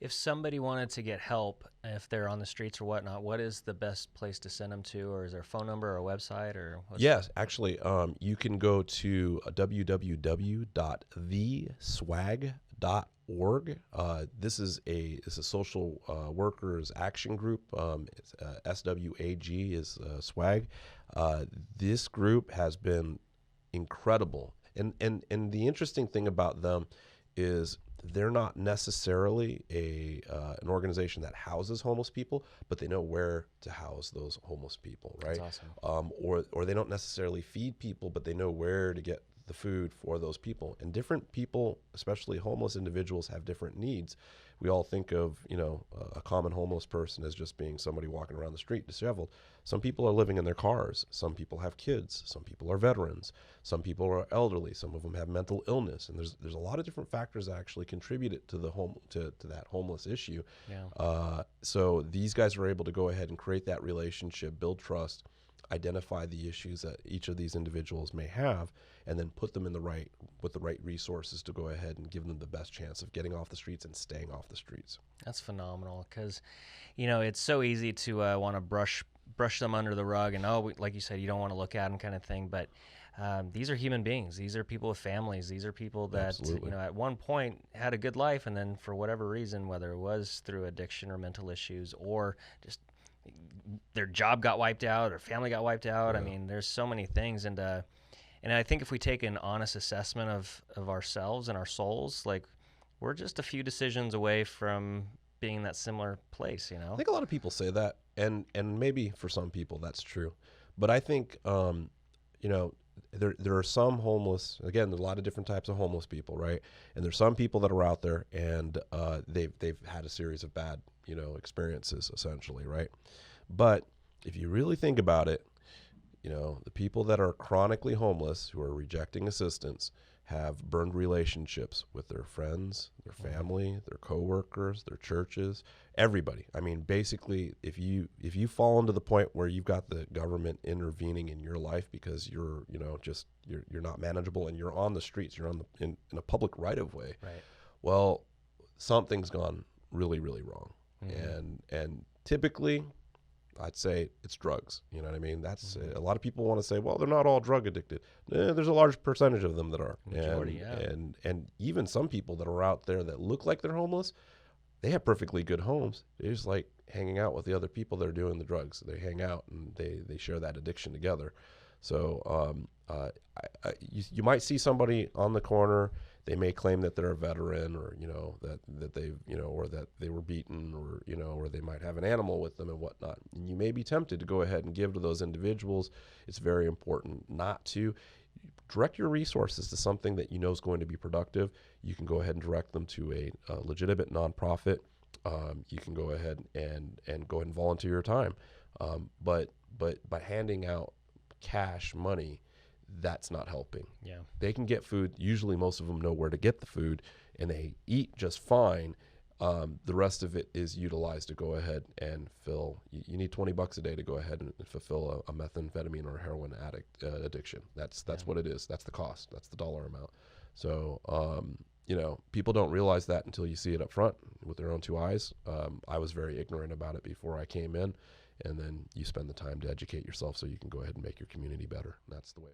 if somebody wanted to get help, if they're on the streets or whatnot, what is the best place to send them to, or is there a phone number or a website, or what's Yes, actually, you can go to www.theswag.org. This is a social workers action group. SWAG is swag. This group has been incredible, and the interesting thing about them is they're not necessarily an organization that houses homeless people, but they know where to house those homeless people, That's right? awesome. Or they don't necessarily feed people, but they know where to get the food for those people. And different people, especially homeless individuals, have different needs. We all think of, a common homeless person as just being somebody walking around the street disheveled. Some people are living in their cars. Some people have kids. Some people are veterans. Some people are elderly. Some of them have mental illness. And there's a lot of different factors that actually contributed to to that homeless issue. Yeah. So these guys are able to go ahead and create that relationship, build trust, identify the issues that each of these individuals may have, and then put them with the right resources to go ahead and give them the best chance of getting off the streets and staying off the streets. That's phenomenal, because it's so easy to want to brush them under the rug, and like you said, you don't want to look at them, kind of thing. But these are human beings. These are people with families. These are people that Absolutely. at one point had a good life, and then for whatever reason, whether it was through addiction or mental issues, or just their job got wiped out or family got wiped out. Yeah. I mean, there's so many things, and I think if we take an honest assessment of ourselves and our souls, like, we're just a few decisions away from being in that similar place. I think a lot of people say that, and maybe for some people that's true, but I think there are some homeless. Again, there's a lot of different types of homeless people, right? And there's some people that are out there, and they've had a series of bad experiences, essentially, right? But if you really think about it, the people that are chronically homeless, who are rejecting assistance, have burned relationships with their friends, their family, their coworkers, their churches, everybody. I mean, basically, if you fall into the point where you've got the government intervening in your life because you're not manageable and you're on the streets, you're in a public right of way. Right. Well, something's gone really, really wrong. Mm-hmm. And typically, I'd say it's drugs. You know what I mean? That's a lot of people want to say, well, they're not all drug addicted. There's a large percentage of them that are. Majority, yeah. And even some people that are out there that look like they're homeless, they have perfectly good homes. They just like hanging out with the other people that are doing the drugs. They hang out and they share that addiction together. So you might see somebody on the corner. They may claim that they're a veteran, or that they've or that they were beaten, or or they might have an animal with them and whatnot. And you may be tempted to go ahead and give to those individuals. It's very important not to direct your resources to something that is going to be productive. You can go ahead and direct them to a legitimate nonprofit. You can go ahead and go ahead and volunteer your time. But by handing out cash money, that's not helping. Yeah. They can get food. Usually most of them know where to get the food, and they eat just fine. The rest of it is utilized to go ahead and fill. You need $20 a day to go ahead and fulfill a methamphetamine or a heroin addiction. That's what it is. That's the cost. That's the dollar amount. So people don't realize that until you see it up front with their own two eyes. I was very ignorant about it before I came in, and then you spend the time to educate yourself so you can go ahead and make your community better. And that's the way.